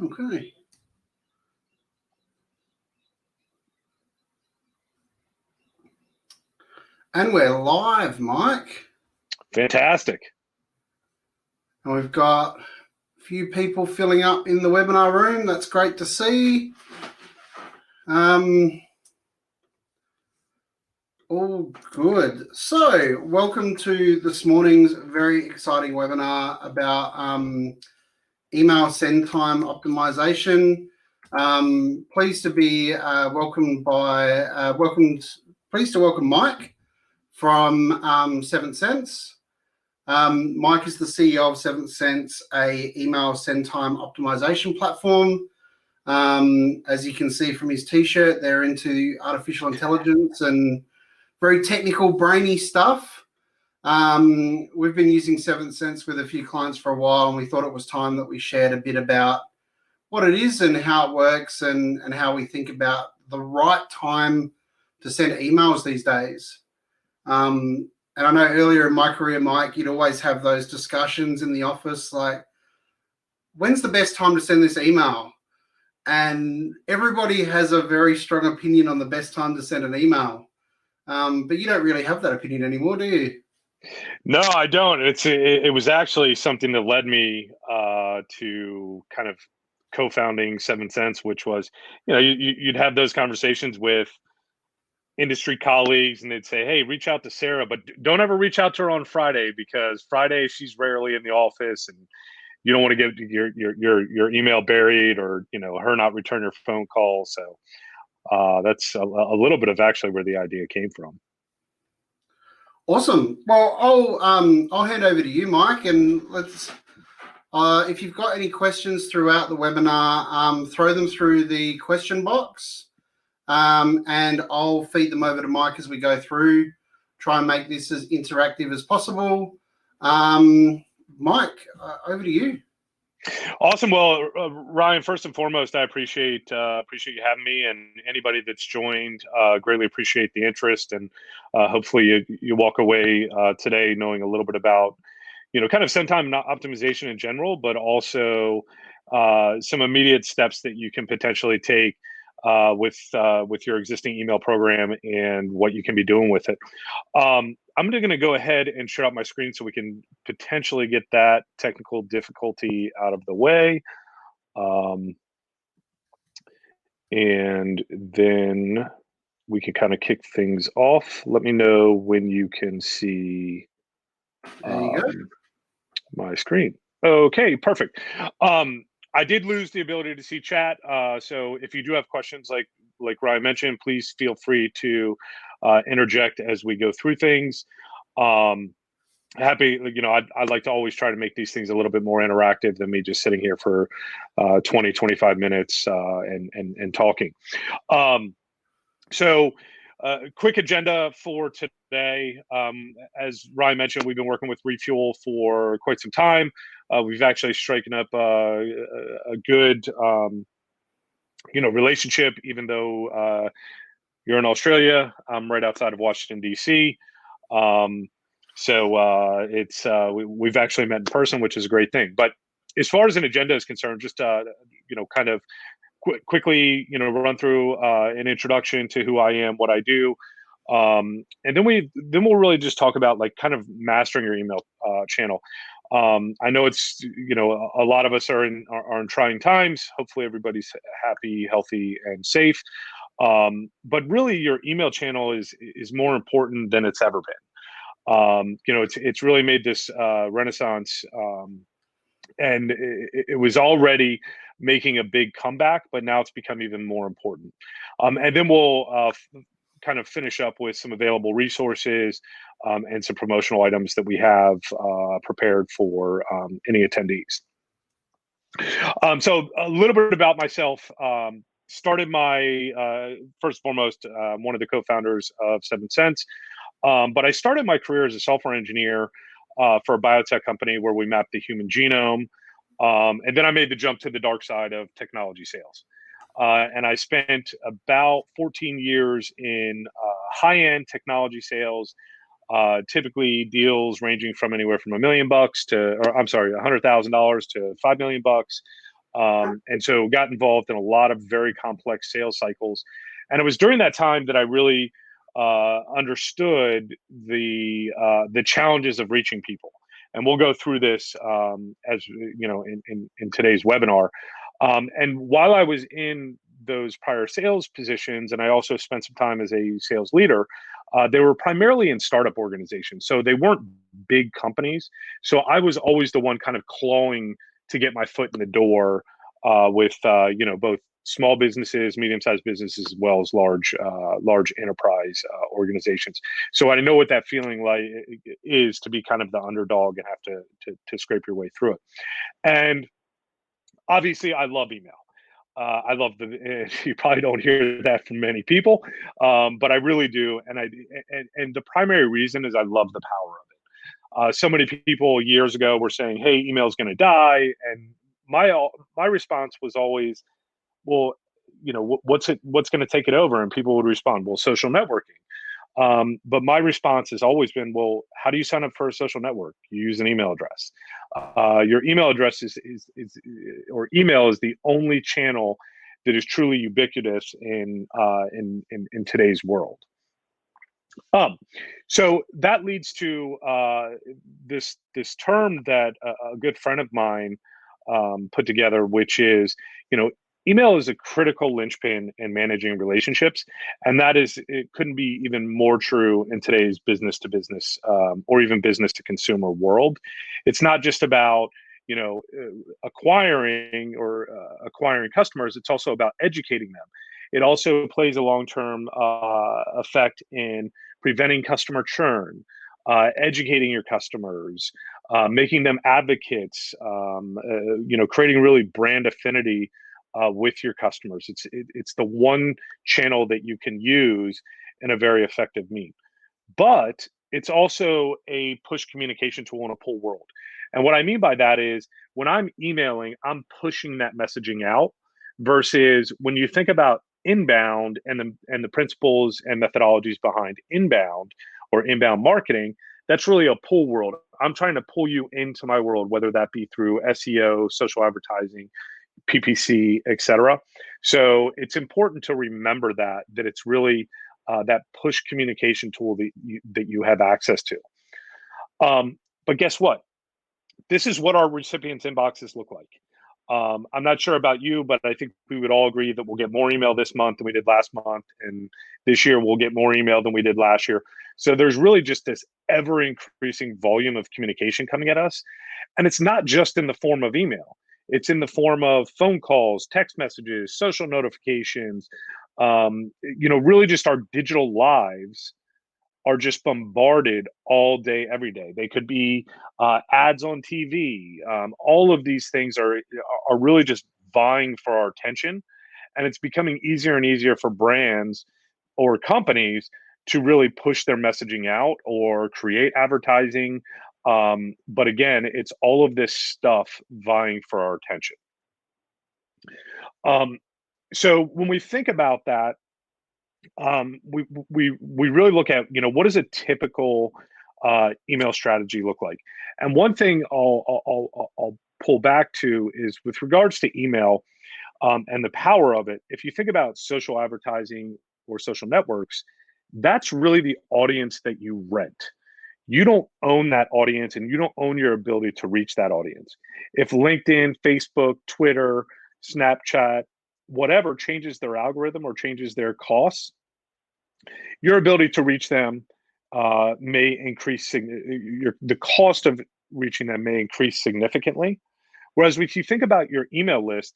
Okay. And we're live, Mike. Fantastic. And we've got a few people filling up in the webinar room. That's great to see. All good. So welcome to this morning's very exciting webinar about email send time optimization. Pleased to be pleased to welcome Mike from Seventh Sense. Mike is the CEO of Seventh Sense, a email send time optimization platform. As you can see from his t-shirt, they're into artificial intelligence and very technical, brainy stuff. We've been using Seventh Sense with a few clients for a while, and we thought it was time that we shared a bit about what it is and how it works and how we think about the right time to send emails these days. And I know earlier in my career, Mike, you'd always have those discussions in the office like, when's the best time to send this email? And everybody has a very strong opinion on the best time to send an email. But you don't really have that opinion anymore, do you? No, I don't. It was actually something that led me to kind of co-founding Seventh Sense, which was, you'd have those conversations with industry colleagues, and they'd say, "Hey, reach out to Sarah, but don't ever reach out to her on Friday because Friday she's rarely in the office, and you don't want to get your email buried or her not return your phone call." So that's a little bit of actually where the idea came from. Awesome. Well, I'll hand over to you, Mike, and let's. If you've got any questions throughout the webinar, throw them through the question box, and I'll feed them over to Mike as we go through. Try and make this as interactive as possible. Mike, over to you. Awesome. Well, Ryan, first and foremost, I appreciate you having me, and anybody that's joined. Greatly appreciate the interest, and hopefully you walk away today knowing a little bit about kind of send time optimization in general, but also some immediate steps that you can potentially take with your existing email program and what you can be doing with it. I'm going to go ahead and share out my screen so we can potentially get that technical difficulty out of the way. And then we can kind of kick things off. Let me know when you can see my screen. Okay, perfect. I did lose the ability to see chat. So if you do have questions, like Ryan mentioned, please feel free to interject as we go through things. Happy, I'd like to always try to make these things a little bit more interactive than me just sitting here for 20, 25 minutes and talking. So quick agenda for today. As Ryan mentioned, we've been working with Refuel for quite some time. We've actually striken up a good, relationship, even though you're in Australia. I'm right outside of Washington, D.C. So we've actually met in person, which is a great thing. But as far as an agenda is concerned, just kind of quickly run through an introduction to who I am, what I do, and then we'll really just talk about like kind of mastering your email channel. I know it's a lot of us are in trying times. Hopefully everybody's happy, healthy, and safe. But really, your email channel is more important than it's ever been. It's really made this renaissance, and it was already making a big comeback, but now it's become even more important. And then we'll kind of finish up with some available resources and some promotional items that we have prepared for any attendees. So a little bit about myself. Started my, first and foremost, one of the co-founders of Seventh Sense. But I started my career as a software engineer for a biotech company where we mapped the human genome. And then I made the jump to the dark side of technology sales. And I spent about 14 years in high-end technology sales, typically deals ranging from anywhere from $1 million to, or I'm sorry, $100,000 to $5 million. And so got involved in a lot of very complex sales cycles. And it was during that time that I really understood the challenges of reaching people. And we'll go through this as you know in today's webinar. And while I was in those prior sales positions, and I also spent some time as a sales leader, they were primarily in startup organizations. So they weren't big companies. So I was always the one kind of clawing to get my foot in the door with you know, both small businesses, medium-sized businesses, as well as large enterprise organizations. So I know what that feeling like is, to be kind of the underdog and have to scrape your way through it. And obviously, I love email. I love you probably don't hear that from many people, but I really do. And the primary reason is I love the power of it. So many people years ago were saying, "Hey, email is going to die," and my response was always, "Well, you know, what's going to take it over?" And people would respond, "Well, social networking." But my response has always been, "Well, how do you sign up for a social network? You use an email address. Your email address or email is the only channel that is truly ubiquitous in today's world." So that leads to this term that a good friend of mine put together, which is, you know, email is a critical linchpin in managing relationships, and it couldn't be even more true in today's business to business or even business to consumer world. It's not just about, you know, acquiring customers. It's also about educating them. It also plays a long-term effect in preventing customer churn, educating your customers, making them advocates, you know, creating really brand affinity with your customers. It's the one channel that you can use in a very effective means. But it's also a push communication tool in a pull world. And what I mean by that is, when I'm emailing, I'm pushing that messaging out, versus when you think about inbound and the principles and methodologies behind inbound or inbound marketing, that's really a pull world. I'm trying to pull you into my world, whether that be through SEO, social advertising, PPC, etc. So it's important to remember that it's really that push communication tool that you have access to. But guess what? This is what our recipients' inboxes look like. I'm not sure about you, but I think we would all agree that we'll get more email this month than we did last month, and this year we'll get more email than we did last year. So there's really just this ever increasing volume of communication coming at us, and it's not just in the form of email. It's in the form of phone calls, text messages, social notifications. You know, really just our digital lives are just bombarded all day, every day. They could be ads on TV. All of these things are really just vying for our attention, and it's becoming easier and easier for brands or companies to really push their messaging out or create advertising. But again, it's all of this stuff vying for our attention. So when we think about that, we really look at, you know, what does a typical email strategy look like? And one thing I'll pull back to is with regards to email and the power of it. If you think about social advertising or social networks, that's really the audience that you rent. You don't own that audience, and you don't own your ability to reach that audience. If LinkedIn, Facebook, Twitter, Snapchat, whatever changes their algorithm or changes their costs, your ability to reach them may increase. The cost of reaching them may increase significantly. Whereas if you think about your email list,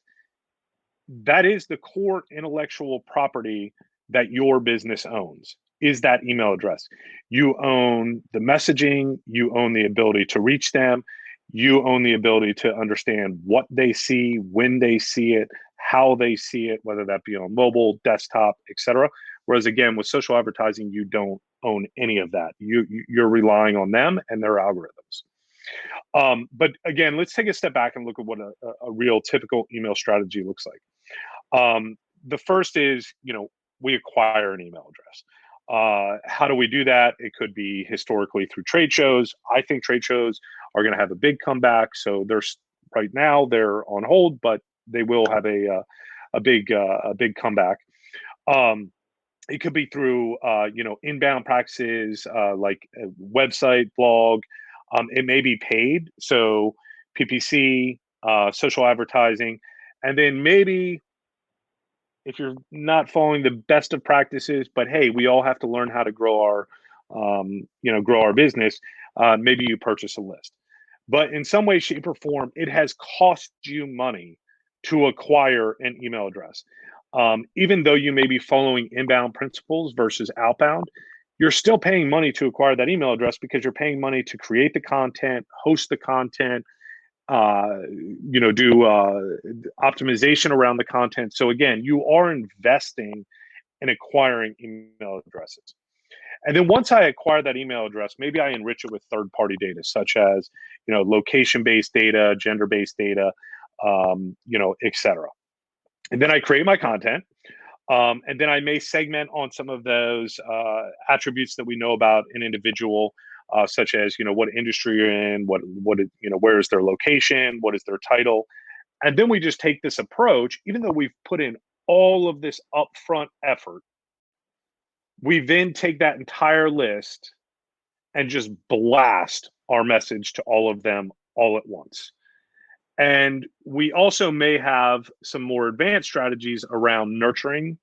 that is the core intellectual property that your business owns, is that email address. You own the messaging, you own the ability to reach them, you own the ability to understand what they see, when they see it, how they see it, whether that be on mobile, desktop, etc. Whereas again, with social advertising, you don't own any of that. You're relying on them and their algorithms. But again, let's take a step back and look at what a real typical email strategy looks like. The first is, you know, we acquire an email address. How do we do that? It could be historically through trade shows. I think trade shows are going to have a big comeback. So right now they're on hold, but they will have a big comeback. It could be through inbound practices, like a website, blog. It may be paid, so PPC, social advertising, and then maybe if you're not following the best of practices, but hey, we all have to learn how to grow our business. Maybe you purchase a list, but in some way, shape, or form, it has cost you money to acquire an email address. Even though you may be following inbound principles versus outbound, you're still paying money to acquire that email address because you're paying money to create the content, host the content, do optimization around the content. So again, you are investing in acquiring email addresses. And then once I acquire that email address, maybe I enrich it with third-party data, such as location-based data, gender-based data, etc. And then I create my content. And then I may segment on some of those attributes that we know about an individual, such as what industry you're in, where is their location, what is their title, and then we just take this approach. Even though we've put in all of this upfront effort, we then take that entire list and just blast our message to all of them all at once. And we also may have some more advanced strategies around nurturing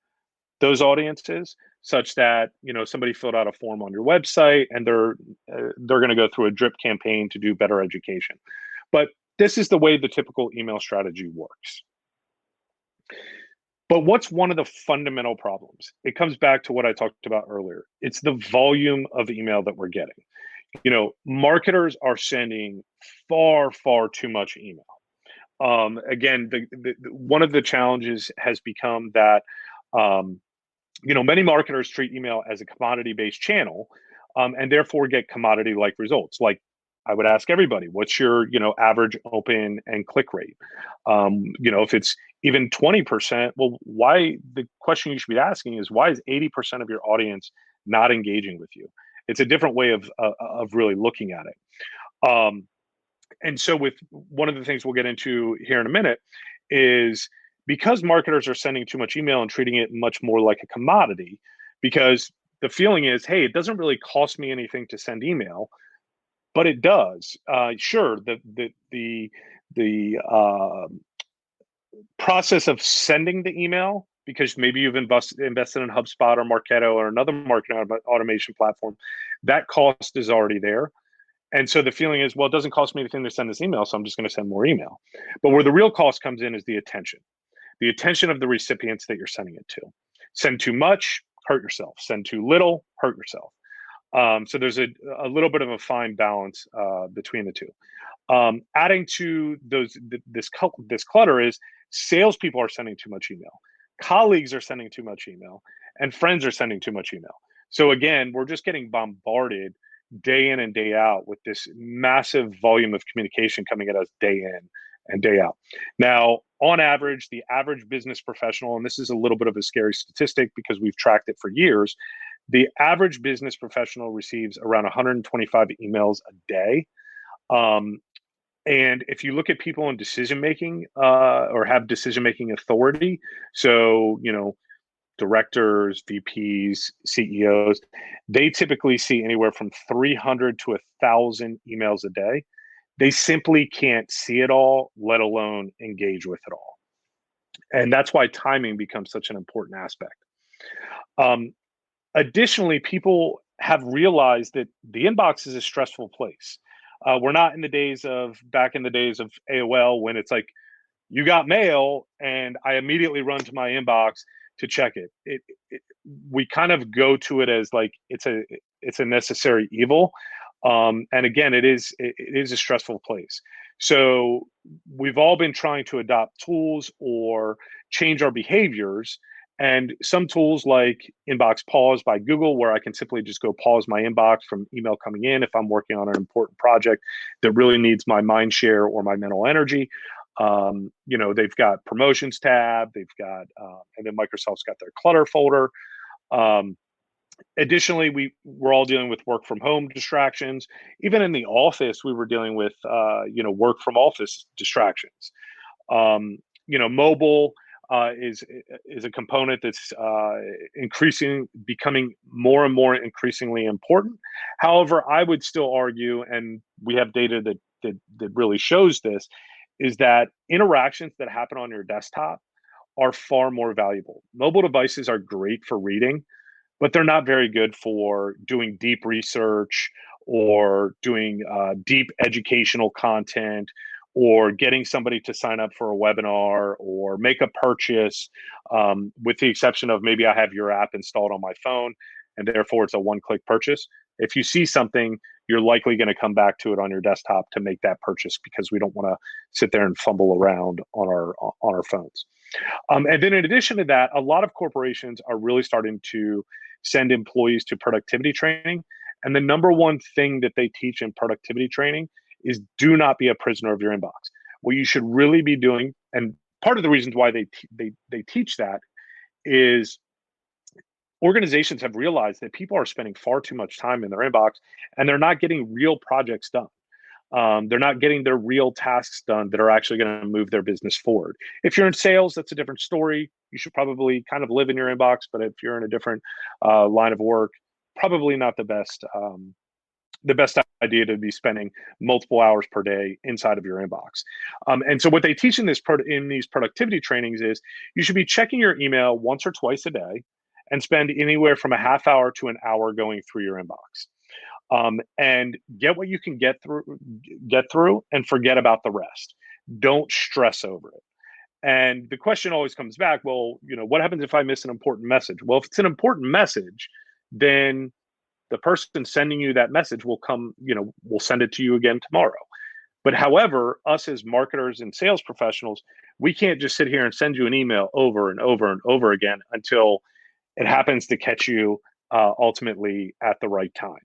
those audiences, such that somebody filled out a form on your website and they're going to go through a drip campaign to do better education. But this is the way the typical email strategy works. But what's one of the fundamental problems? It comes back to what I talked about earlier. It's the volume of email that we're getting. Marketers are sending far, far too much email. Again, one of the challenges has become that many marketers treat email as a commodity-based channel, and therefore get commodity-like results. Like, I would ask everybody, what's your average open and click rate? If it's even 20%, well, why? The question you should be asking is, why is 80% of your audience not engaging with you? It's a different way of really looking at it. And so with one of the things we'll get into here in a minute is, because marketers are sending too much email and treating it much more like a commodity, because the feeling is, hey, it doesn't really cost me anything to send email, but it does. Sure, the process of sending the email, because maybe you've invested in HubSpot or Marketo or another marketing automation platform, that cost is already there. And so the feeling is, well, it doesn't cost me anything to send this email, so I'm just going to send more email. But where the real cost comes in is the attention of the recipients that you're sending it to. Send too much, hurt yourself. Send too little, hurt yourself. So there's a little bit of a fine balance between the two. Adding to this clutter is, salespeople are sending too much email, colleagues are sending too much email, and friends are sending too much email. So again, we're just getting bombarded day in and day out with this massive volume of communication coming at us day in and day out. Now, on average, the average business professional, and this is a little bit of a scary statistic because we've tracked it for years, the average business professional receives around 125 emails a day. And if you look at people in decision-making or have decision-making authority, so, directors, VPs, CEOs, they typically see anywhere from 300 to 1,000 emails a day. They simply can't see it all, let alone engage with it all. And that's why timing becomes such an important aspect. Additionally, people have realized that the inbox is a stressful place. We're not back in the days of AOL, when it's like, you got mail and I immediately run to my inbox to check it. We kind of go to it as like it's a necessary evil. And again, it is a stressful place. So we've all been trying to adopt tools or change our behaviors. And some tools like Inbox Pause by Google, where I can simply just go pause my inbox from email coming in if I'm working on an important project that really needs my mind share or my mental energy. They've got promotions tab, they've got, and then Microsoft's got their clutter folder. Additionally, we're all dealing with work from home distractions. Even in the office, we were dealing with, work from office distractions. mobile is a component that's becoming more and more increasingly important. However, I would still argue, and we have data that really shows this, is that interactions that happen on your desktop are far more valuable. Mobile devices are great for reading, but they're not very good for doing deep research or doing deep educational content or getting somebody to sign up for a webinar or make a purchase, with the exception of maybe I have your app installed on my phone and therefore it's a one-click purchase. If you see something, you're likely going to come back to it on your desktop to make that purchase because we don't want to sit there and fumble around on our phones. And then in addition to that, a lot of corporations are really starting to send employees to productivity training. And the number one thing that they teach in productivity training is do not be a prisoner of your inbox. What you should really be doing, and part of the reasons why they teach that is organizations have realized that people are spending far too much time in their inbox and they're not getting real projects done. They're not getting their real tasks done that are actually going to move their business forward. If you're in sales, that's a different story. You should probably kind of live in your inbox, but if you're in a different line of work, probably not the best idea to be spending multiple hours per day inside of your inbox. And so what they teach in these productivity trainings is you should be checking your email once or twice a day and spend anywhere from a half hour to an hour going through your inbox. And get what you can get through and forget about the rest. Don't stress over it. And the question always comes back, well, what happens if I miss an important message? Well, if it's an important message, then the person sending you that message will will send it to you again tomorrow. But however, us as marketers and sales professionals, we can't just sit here and send you an email over and over and over again until it happens to catch you ultimately at the right time.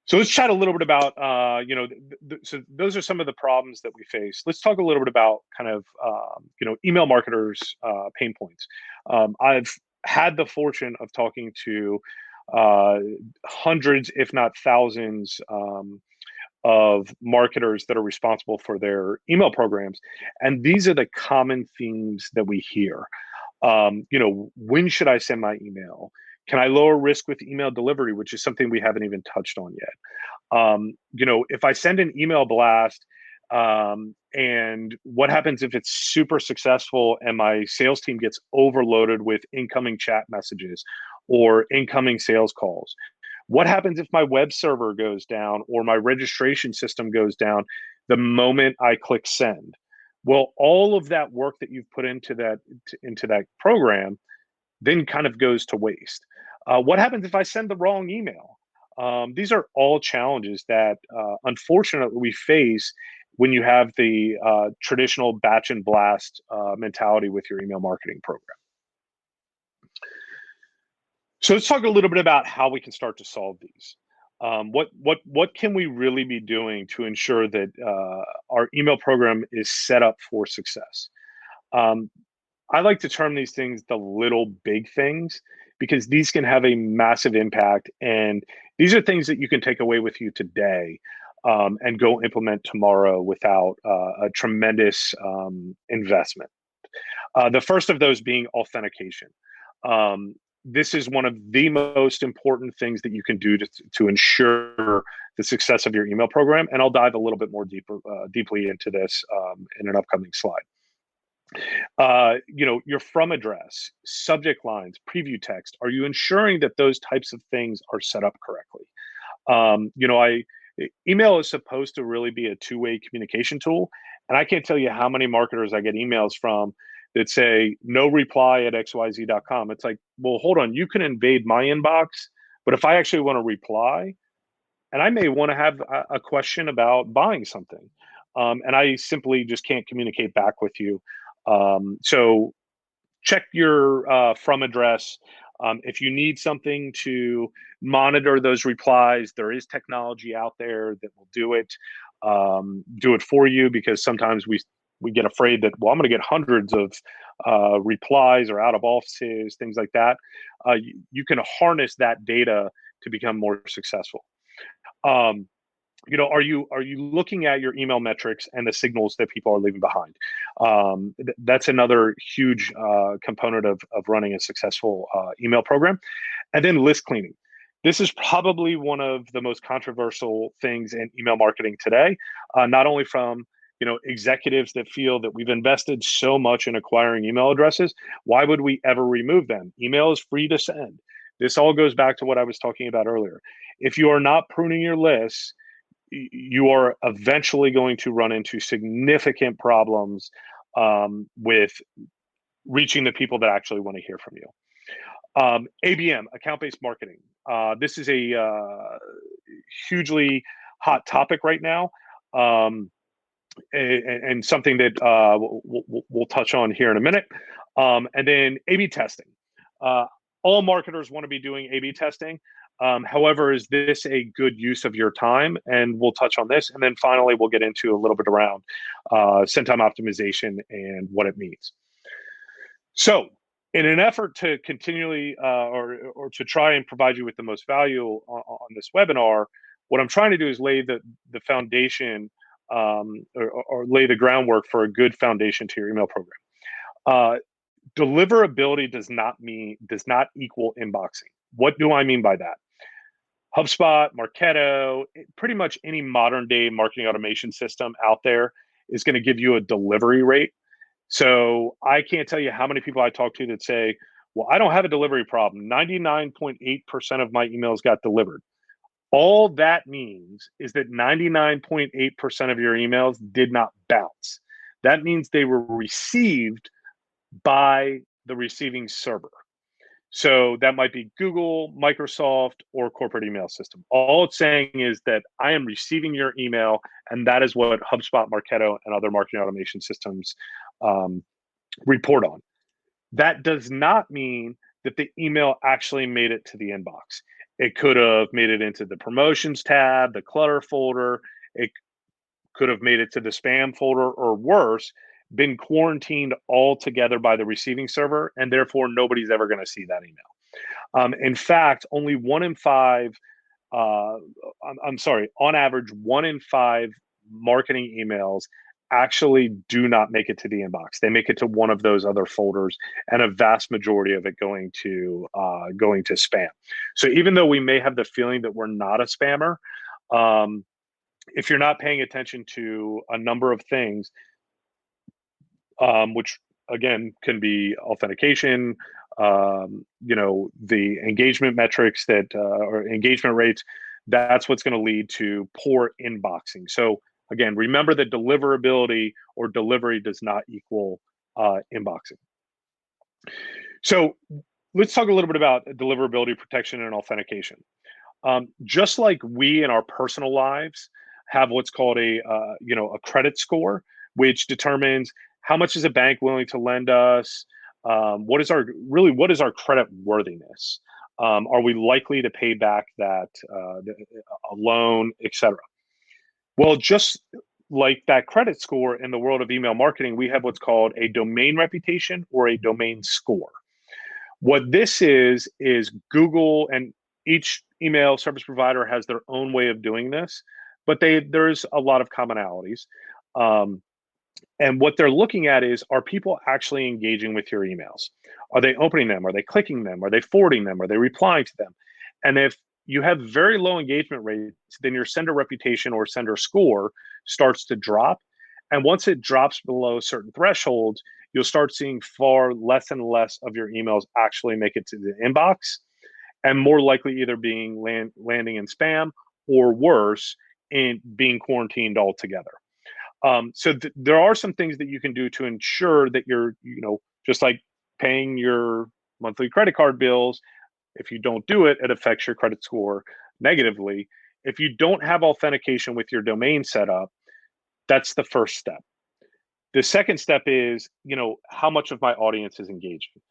So let's chat a little bit about, so those are some of the problems that we face. Let's talk a little bit about kind of, email marketers' pain points. I've had the fortune of talking to hundreds, if not thousands, of marketers that are responsible for their email programs. And these are the common themes that we hear. When should I send my email? Can I lower risk with email delivery, which is something we haven't even touched on yet? If I send an email blast, and what happens if it's super successful and my sales team gets overloaded with incoming chat messages or incoming sales calls? What happens if my web server goes down or my registration system goes down the moment I click send? Well, all of that work that you've put into that program then kind of goes to waste. What happens if I send the wrong email? These are all challenges that unfortunately we face when you have the traditional batch and blast mentality with your email marketing program. So let's talk a little bit about how we can start to solve these. What can we really be doing to ensure that our email program is set up for success? I like to term these things the little big things because these can have a massive impact. And these are things that you can take away with you today and go implement tomorrow without a tremendous investment. The first of those being authentication. This is one of the most important things that you can do to ensure the success of your email program. And I'll dive a little bit more deeply into this in an upcoming slide. Your from address, subject lines, preview text, are you ensuring that those types of things are set up correctly? Email is supposed to really be a two-way communication tool. And I can't tell you how many marketers I get emails from that say no reply at xyz.com. It's like, well, hold on, you can invade my inbox, but if I actually want to reply, and I may want to have a question about buying something, and I simply just can't communicate back with you. So check your from address. If you need something to monitor those replies, there is technology out there that will do it for you, because sometimes we get afraid that, well, I'm going to get hundreds of replies or out of offices, things like that. You can harness that data to become more successful. are you looking at your email metrics and the signals that people are leaving behind? That's another huge component of running a successful email program. And then list cleaning. This is probably one of the most controversial things in email marketing today, not only from executives that feel that we've invested so much in acquiring email addresses. Why would we ever remove them? Email is free to send. This all goes back to what I was talking about earlier. If you are not pruning your lists, you are eventually going to run into significant problems with reaching the people that actually want to hear from you. ABM, account-based marketing. This is a hugely hot topic right now, and something that we'll touch on here in a minute. And then A/B testing. All marketers want to be doing A/B testing. However, is this a good use of your time? And we'll touch on this. And then finally, we'll get into a little bit around send time optimization and what it means. So in an effort to continually or to try and provide you with the most value on this webinar, what I'm trying to do is lay the foundation or lay the groundwork for a good foundation to your email program. Deliverability does not equal inboxing. What do I mean by that? HubSpot, Marketo, pretty much any modern day marketing automation system out there is going to give you a delivery rate. So I can't tell you how many people I talk to that say, well, I don't have a delivery problem. 99.8% of my emails got delivered. All that means is that 99.8% of your emails did not bounce. That means they were received by the receiving server. So that might be Google, Microsoft, or corporate email system. All it's saying is that I am receiving your email, and that is what HubSpot, Marketo, and other marketing automation systems report on. That does not mean that the email actually made it to the inbox. It could have made it into the promotions tab, the clutter folder. It could have made it to the spam folder, or worse, been quarantined altogether by the receiving server, and therefore nobody's ever going to see that email. In fact, only 1 in 5, on average, 1 in 5 marketing emails actually do not make it to the inbox. They make it to one of those other folders, and a vast majority of it going to spam. So even though we may have the feeling that we're not a spammer, if you're not paying attention to a number of things, which again can be authentication, the engagement metrics that or engagement rates, that's what's going to lead to poor inboxing. So again, remember that deliverability or delivery does not equal inboxing. So let's talk a little bit about deliverability, protection, and authentication. Just like we in our personal lives have what's called a credit score, which determines how much is a bank willing to lend us, what is our credit worthiness, are we likely to pay back that a loan, etc. Well, just like that credit score in the world of email marketing, we have what's called a domain reputation or a domain score. What this is Google, and each email service provider has their own way of doing this, but there's a lot of commonalities. And what they're looking at is, are people actually engaging with your emails? Are they opening them? Are they clicking them? Are they forwarding them? Are they replying to them? And if you have very low engagement rates, then your sender reputation or sender score starts to drop. And once it drops below certain thresholds, you'll start seeing far less and less of your emails actually make it to the inbox, and more likely either being landing in spam, or worse, in being quarantined altogether. So there are some things that you can do to ensure that you're, just like paying your monthly credit card bills. If you don't do it, it affects your credit score negatively. If you don't have authentication with your domain set up, that's the first step. The second step is, how much of my audience is engaging.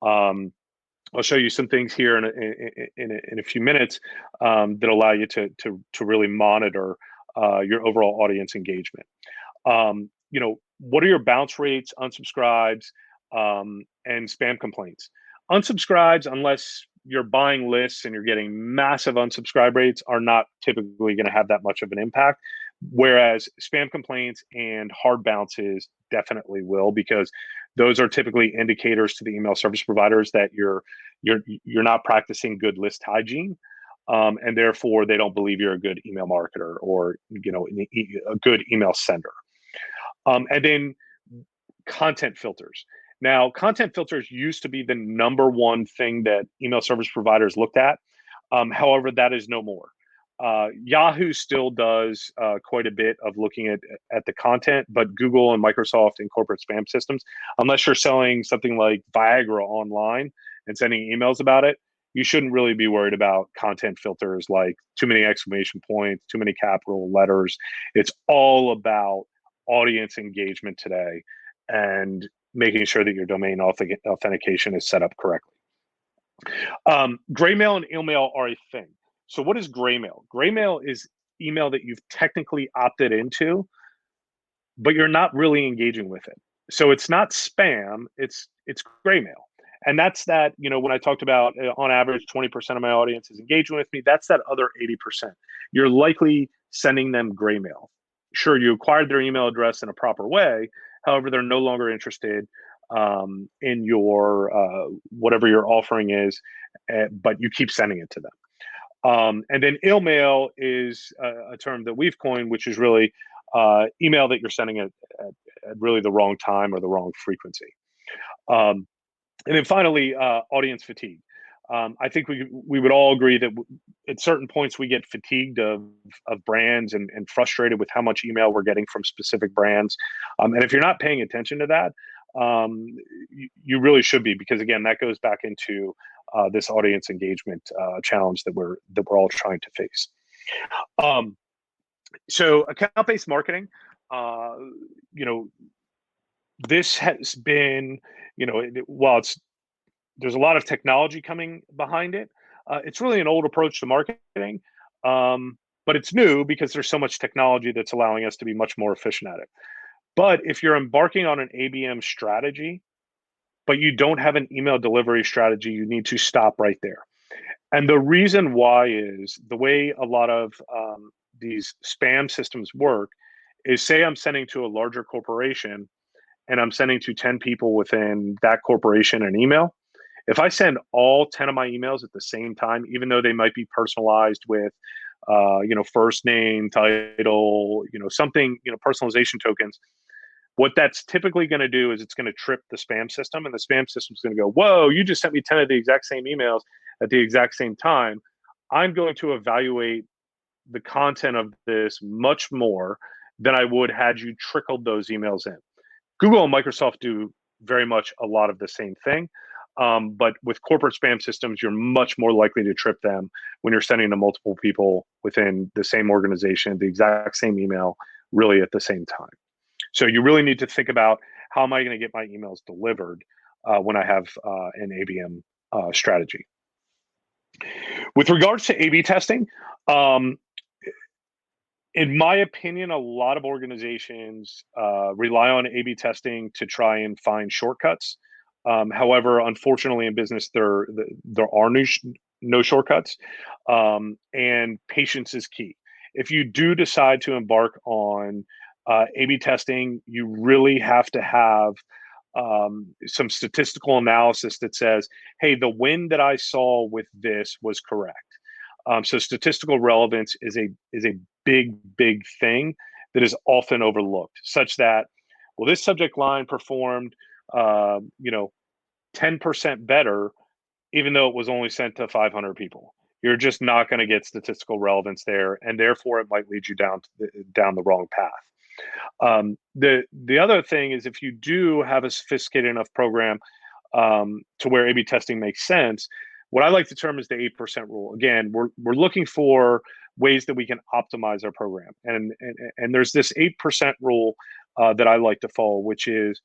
I'll show you some things here in a few minutes that allow you to really monitor your overall audience engagement. What are your bounce rates, unsubscribes, and spam complaints? Unsubscribes, unless you're buying lists and you're getting massive unsubscribe rates are not typically going to have that much of an impact. Whereas spam complaints and hard bounces definitely will, because those are typically indicators to the email service providers that you're not practicing good list hygiene, and therefore they don't believe you're a good email marketer or a good email sender. And then content filters. Now, content filters used to be the number one thing that email service providers looked at. However, that is no more. Yahoo still does quite a bit of looking at the content, but Google and Microsoft and corporate spam systems, unless you're selling something like Viagra online and sending emails about it, you shouldn't really be worried about content filters like too many exclamation points, too many capital letters. It's all about audience engagement today and making sure that your domain authentication is set up correctly. Gray mail and email are a thing. So what is gray mail? Gray mail is email that you've technically opted into, but you're not really engaging with it. So it's not spam, it's gray mail. And that's that, when I talked about on average 20% of my audience is engaging with me, that's that other 80%. You're likely sending them gray mail. Sure, you acquired their email address in a proper way. However, they're no longer interested in your whatever your offering is, but you keep sending it to them. And then ill mail is a term that we've coined, which is really email that you're sending at really the wrong time or the wrong frequency. And then finally, audience fatigue. I think we would all agree that at certain points we get fatigued of brands and frustrated with how much email we're getting from specific brands. And if you're not paying attention to that, you really should be, because again, that goes back into this audience engagement challenge that we're all trying to face. So account-based marketing, this has been, while there's a lot of technology coming behind it, it's really an old approach to marketing, but it's new because there's so much technology that's allowing us to be much more efficient at it. But if you're embarking on an ABM strategy, but you don't have an email delivery strategy, you need to stop right there. And the reason why is the way a lot of these spam systems work is, say I'm sending to a larger corporation and I'm sending to 10 people within that corporation an email. If I send all 10 of my emails at the same time, even though they might be personalized with, first name, title, something, personalization tokens, what that's typically going to do is it's going to trip the spam system, and the spam system is going to go, whoa, you just sent me 10 of the exact same emails at the exact same time. I'm going to evaluate the content of this much more than I would had you trickled those emails in. Google and Microsoft do very much a lot of the same thing. But with corporate spam systems, you're much more likely to trip them when you're sending to multiple people within the same organization, the exact same email, really at the same time. So you really need to think about, how am I going to get my emails delivered when I have an ABM strategy. With regards to A/B testing, in my opinion, a lot of organizations rely on A/B testing to try and find shortcuts. However, unfortunately, in business, there are no shortcuts, and patience is key. If you do decide to embark on A/B testing, you really have to have some statistical analysis that says, hey, the win that I saw with this was correct. So statistical relevance is a big thing that is often overlooked, such that, well, this subject line performed 10% better, even though it was only sent to 500 people. You're just not going to get statistical relevance there, and therefore it might lead you down the wrong path. The other thing is, if you do have a sophisticated enough program to where A/B testing makes sense, what I like to term is the 8% rule. Again, we're looking for ways that we can optimize our program, and there's this 8% rule that I like to follow, which is,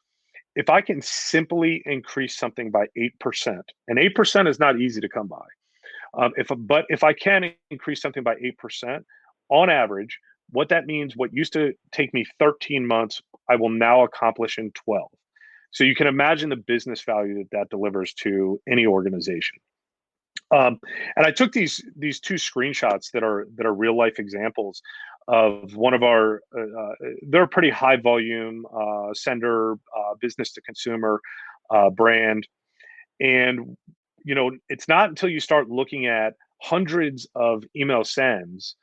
if I can simply increase something by 8%, and 8% is not easy to come by. But if I can increase something by 8%, on average, what that means, what used to take me 13 months, I will now accomplish in 12. So you can imagine the business value that delivers to any organization. And I took these two screenshots that are real life examples of one of our. They're a pretty high volume sender, business to consumer brand, and it's not until you start looking at hundreds of email sends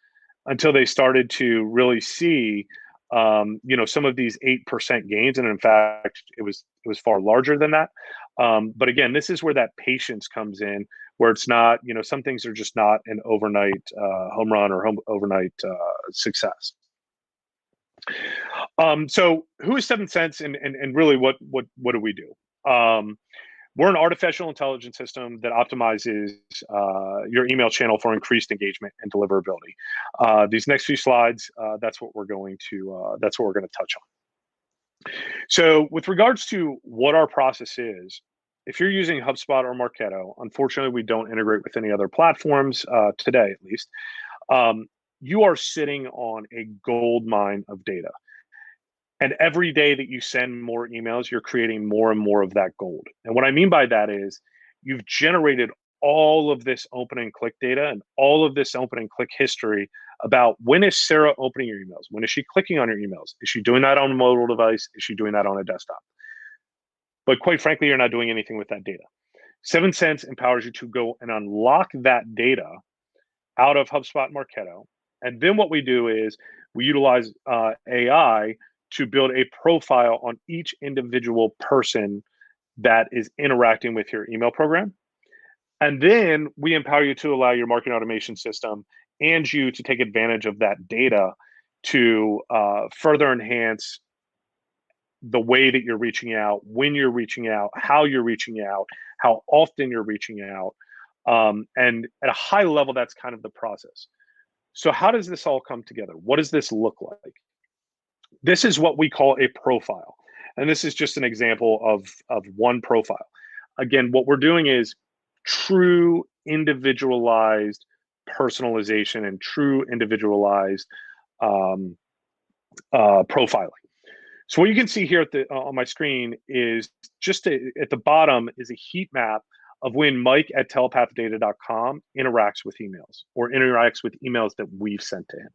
until they started to really see some of these 8% gains, and in fact it was far larger than that. But again, this is where that patience comes in, where it's not, some things are just not an overnight home run or overnight success. So who is 7 Cents, and really what do we do? We're an artificial intelligence system that optimizes your email channel for increased engagement and deliverability. These next few slides, that's what we're going to touch on. So with regards to what our process is, if you're using HubSpot or Marketo, unfortunately, we don't integrate with any other platforms today, at least. You are sitting on a gold mine of data. And every day that you send more emails, you're creating more and more of that gold. And what I mean by that is you've generated all of this open and click data and all of this open and click history about when is Sarah opening your emails? When is she clicking on your emails? Is she doing that on a mobile device? Is she doing that on a desktop? But quite frankly, you're not doing anything with that data. 7 Cents empowers you to go and unlock that data out of HubSpot Marketo. And then what we do is we utilize AI to build a profile on each individual person that is interacting with your email program. And then we empower you to allow your marketing automation system and you to take advantage of that data to further enhance the way that you're reaching out, when you're reaching out, how you're reaching out, how often you're reaching out. And at a high level, that's kind of the process. So how does this all come together? What does this look like? This is what we call a profile. And this is just an example of one profile. Again, what we're doing is true individualized personalization and true individualized profiling. So what you can see here on my screen is just at the bottom is a heat map of when Mike at telepathdata.com interacts with emails or interacts with emails that we've sent to him.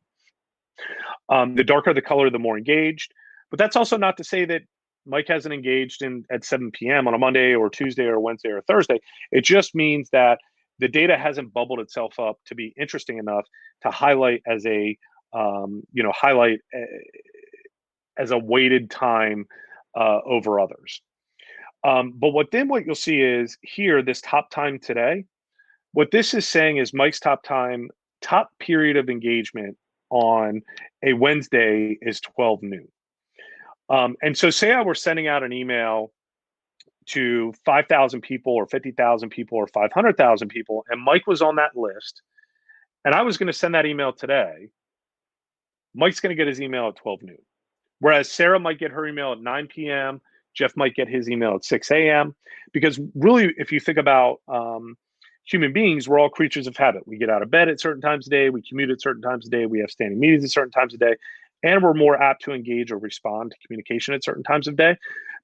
The darker the color, the more engaged. But that's also not to say that Mike hasn't engaged at 7 p.m. on a Monday or Tuesday or Wednesday or Thursday. It just means that the data hasn't bubbled itself up to be interesting enough to highlight as a as a weighted time over others. But what you'll see is here, this top time today, what this is saying is Mike's top period of engagement on a Wednesday is 12 noon. And so say I were sending out an email to 5,000 people or 50,000 people or 500,000 people, and Mike was on that list, and I was going to send that email today, Mike's going to get his email at 12 noon. Whereas Sarah might get her email at 9 p.m., Jeff might get his email at 6 a.m. Because really, if you think about human beings, we're all creatures of habit. We get out of bed at certain times of day, we commute at certain times of day, we have standing meetings at certain times of day, and we're more apt to engage or respond to communication at certain times of day.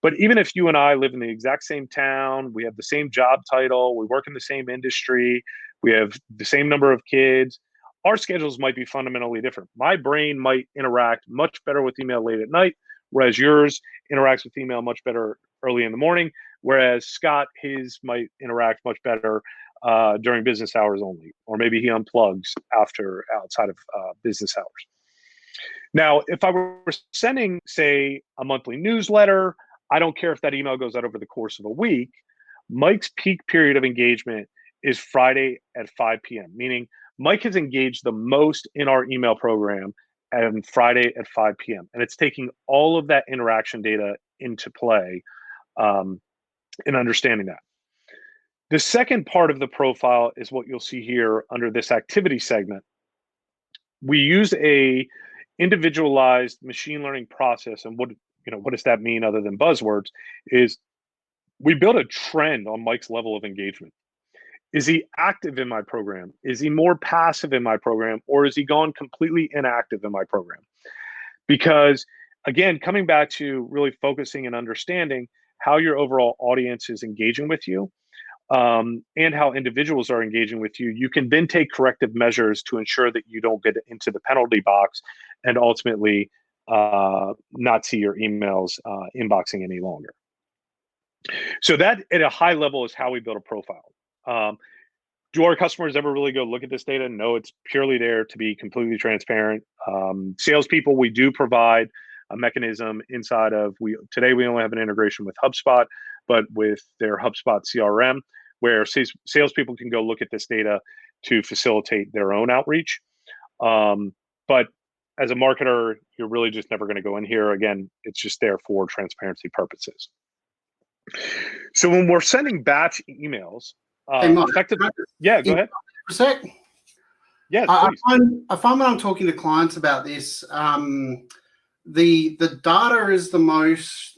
But even if you and I live in the exact same town, we have the same job title, we work in the same industry, we have the same number of kids, our schedules might be fundamentally different. My brain might interact much better with email late at night, whereas yours interacts with email much better early in the morning, whereas Scott, his might interact much better during business hours only, or maybe he unplugs outside of business hours. Now, if I were sending, say, a monthly newsletter, I don't care if that email goes out over the course of a week. Mike's peak period of engagement is Friday at 5 p.m., meaning Mike has engaged the most in our email program on Friday at 5 p.m. And it's taking all of that interaction data into play in understanding that. The second part of the profile is what you'll see here under this activity segment. We use a individualized machine learning process. And what does that mean other than buzzwords? Is we build a trend on Mike's level of engagement. Is he active in my program? Is he more passive in my program? Or is he gone completely inactive in my program? Because again, coming back to really focusing and understanding how your overall audience is engaging with you, and how individuals are engaging with you, you can then take corrective measures to ensure that you don't get into the penalty box and ultimately not see your emails inboxing any longer. So that at a high level is how we build a profile. Do our customers ever really go look at this data? No, it's purely there to be completely transparent. Salespeople, we do provide a mechanism inside of, today we only have an integration with HubSpot, but with their HubSpot CRM, where salespeople can go look at this data to facilitate their own outreach. But as a marketer, you're really just never going to go in here. Again, it's just there for transparency purposes. So when we're sending batch emails, Hey, Mike, yeah, go ahead. For a sec. Yeah, I find when I'm talking to clients about this, the data is the most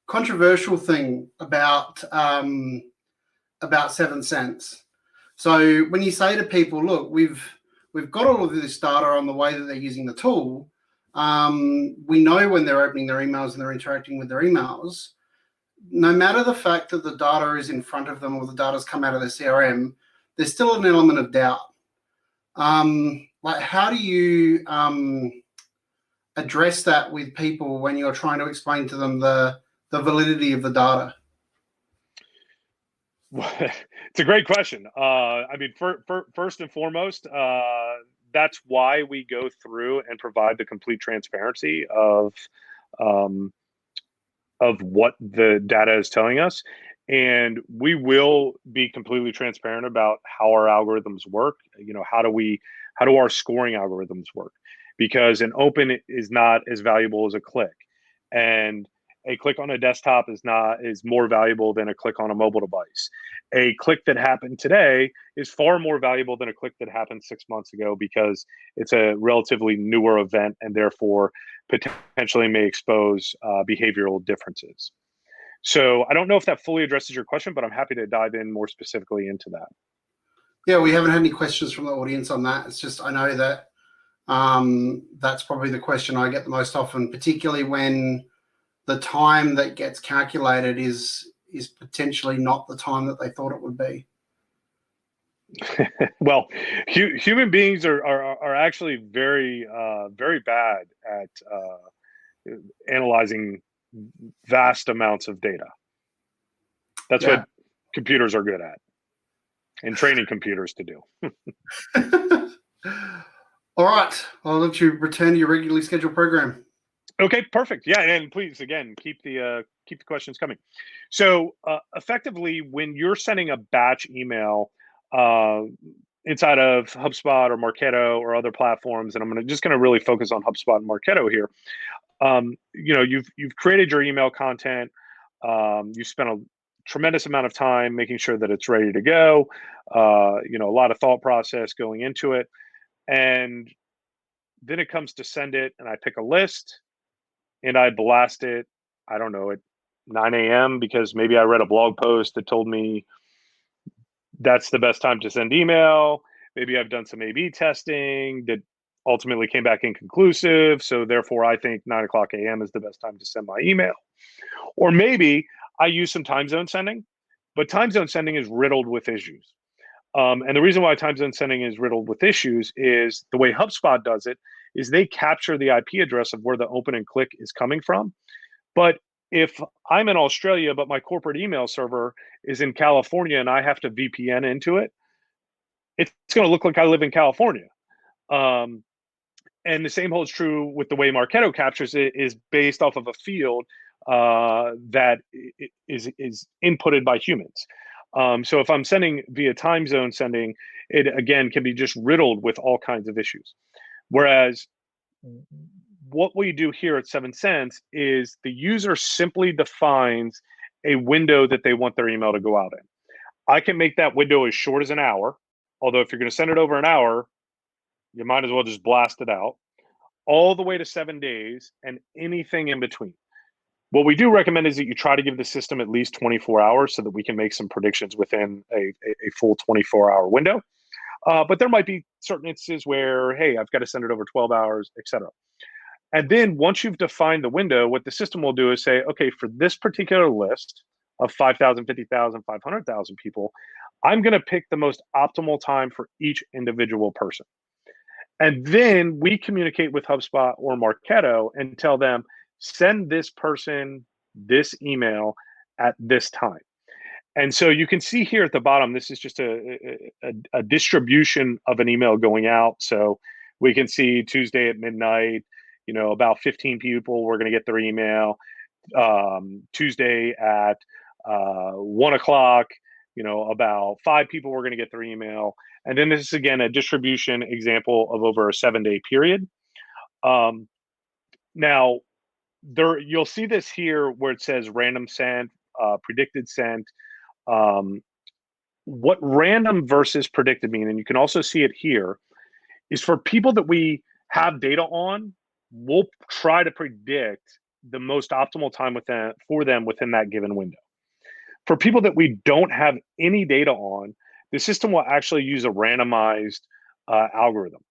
controversial thing about 7 Cents. So when you say to people, look, we've got all of this data on the way that they're using the tool. We know when they're opening their emails and they're interacting with their emails. No matter the fact that the data is in front of them or the data's come out of their CRM, there's still an element of doubt. Like, how do you address that with people when you're trying to explain to them the validity of the data? It's a great question. I mean, first and foremost, that's why we go through and provide the complete transparency of what the data is telling us. And we will be completely transparent about how our algorithms work. You know, how do our scoring algorithms work? Because an open is not as valuable as a click. And a click on a desktop is more valuable than a click on a mobile device. A click that happened today is far more valuable than a click that happened 6 months ago, because it's a relatively newer event and therefore potentially may expose behavioral differences. So I don't know if that fully addresses your question, but I'm happy to dive in more specifically into that. Yeah, we haven't had any questions from the audience on that. It's just, I know that that's probably the question I get the most often, particularly when the time that gets calculated is potentially not the time that they thought it would be. Well, human beings are actually very bad at analyzing vast amounts of data. That's what computers are good at, and training computers to do. All right, I'll let you return to your regularly scheduled program. Okay, perfect. Yeah, and please, again, keep the questions coming. So effectively, when you're sending a batch email inside of HubSpot or Marketo or other platforms, and I'm just going to really focus on HubSpot and Marketo here. You know, you've created your email content. You spent a tremendous amount of time making sure that it's ready to go. You know, a lot of thought process going into it, and then it comes to send it, and I pick a list. And I blast it, I don't know, at 9 a.m. because maybe I read a blog post that told me that's the best time to send email. Maybe I've done some A/B testing that ultimately came back inconclusive. So therefore, I think 9 o'clock a.m. is the best time to send my email. Or maybe I use some time zone sending, but time zone sending is riddled with issues. And the reason why time zone sending is riddled with issues is the way HubSpot does it is they capture the IP address of where the open and click is coming from. But if I'm in Australia, but my corporate email server is in California and I have to VPN into it, it's going to look like I live in California. And the same holds true with the way Marketo captures it, is based off of a field that is inputted by humans. So if I'm sending via time zone sending, it again can be just riddled with all kinds of issues. Whereas what we do here at 7 Cents is the user simply defines a window that they want their email to go out in. I can make that window as short as an hour, although if you're going to send it over an hour, you might as well just blast it out, all the way to 7 days and anything in between. What we do recommend is that you try to give the system at least 24 hours so that we can make some predictions within a full 24-hour window. But there might be certain instances where, hey, I've got to send it over 12 hours, et cetera. And then once you've defined the window, what the system will do is say, okay, for this particular list, of 5,000, 50,000, 500,000 people, I'm going to pick the most optimal time for each individual person. And then we communicate with HubSpot or Marketo and tell them, send this person this email at this time. And so you can see here at the bottom, this is just a distribution of an email going out. So we can see Tuesday at midnight, about 15 people were going to get their email. Tuesday at 1 o'clock, about 5 people were going to get their email. And then this is, again, a distribution example of over a 7-day period. Now, you'll see this here where it says random sent, predicted sent. What random versus predicted mean, and you can also see it here, is for people that we have data on, we'll try to predict the most optimal time for them within that given window. For people that we don't have any data on, the system will actually use a randomized algorithm.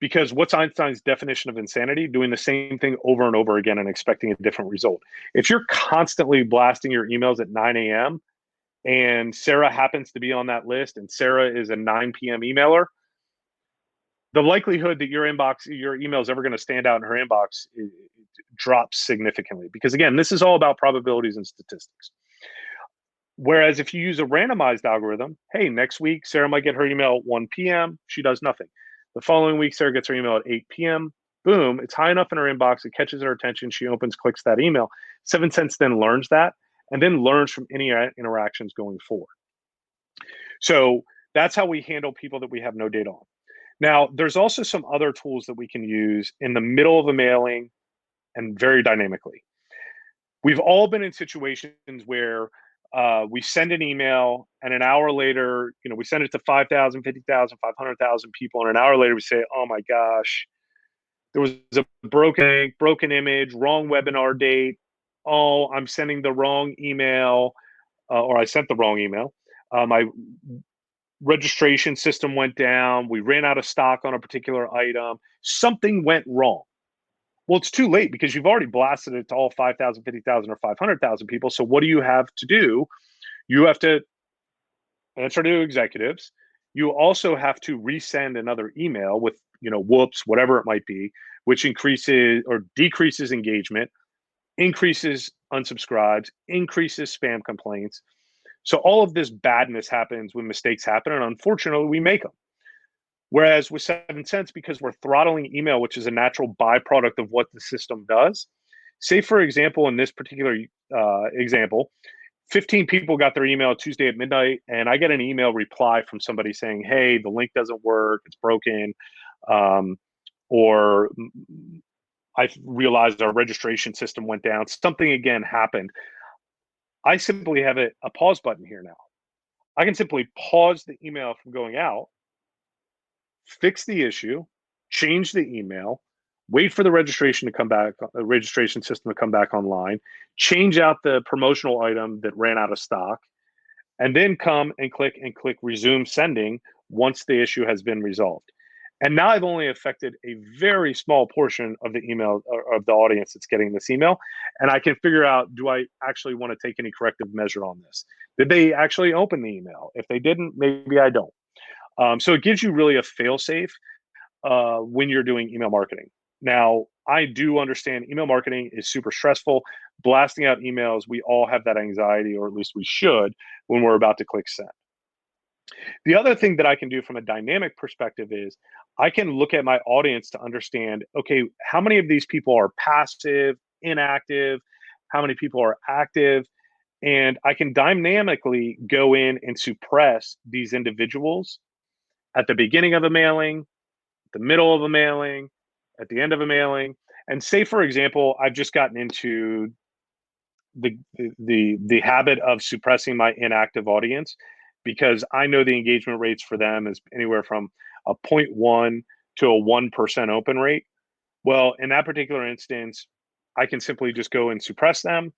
Because what's Einstein's definition of insanity? Doing the same thing over and over again and expecting a different result. If you're constantly blasting your emails at 9 a.m. and Sarah happens to be on that list and Sarah is a 9 p.m. emailer, the likelihood that your email is ever going to stand out in her inbox drops significantly. Because again, this is all about probabilities and statistics. Whereas if you use a randomized algorithm, hey, next week, Sarah might get her email at 1 p.m. She does nothing. The following week, Sarah gets her email at 8 p.m. Boom, it's high enough in her inbox. It catches her attention. She opens, clicks that email. 7 Cents then learns that and then learns from any interactions going forward. So that's how we handle people that we have no data on. Now, there's also some other tools that we can use in the middle of a mailing and very dynamically. We've all been in situations where we send an email and an hour later, we send it to 5,000, 50,000, 500,000 people. And an hour later we say, oh my gosh, there was a broken image, wrong webinar date. Oh, I'm sending the wrong email, or I sent the wrong email. My registration system went down. We ran out of stock on a particular item. Something went wrong. Well, it's too late because you've already blasted it to all 5,000, 50,000, or 500,000 people. So what do you have to do? You have to answer to executives. You also have to resend another email with, whoops, whatever it might be, which increases or decreases engagement, increases unsubscribes, increases spam complaints. So all of this badness happens when mistakes happen, and unfortunately, we make them. Whereas with 7 Cents, because we're throttling email, which is a natural byproduct of what the system does, say, for example, in this particular example, 15 people got their email Tuesday at midnight, and I get an email reply from somebody saying, hey, the link doesn't work, it's broken, or I realized our registration system went down, something again happened. I simply have a pause button here now. I can simply pause the email from going out, fix the issue, change the email, wait for the registration to come back, the registration system to come back online, change out the promotional item that ran out of stock, and then come and click resume sending once the issue has been resolved. And now I've only affected a very small portion of the email or of the audience that's getting this email. And I can figure out, do I actually want to take any corrective measure on this? Did they actually open the email? If they didn't, maybe I don't. So it gives you really a fail-safe when you're doing email marketing. Now, I do understand email marketing is super stressful. Blasting out emails, we all have that anxiety, or at least we should, when we're about to click send. The other thing that I can do from a dynamic perspective is I can look at my audience to understand, okay, how many of these people are passive, inactive, how many people are active, and I can dynamically go in and suppress these individuals at the beginning of a mailing, the middle of a mailing, at the end of a mailing. And say, for example, I've just gotten into the habit of suppressing my inactive audience because I know the engagement rates for them is anywhere from a 0.1 to a 1% open rate. Well, in that particular instance, I can simply just go and suppress them.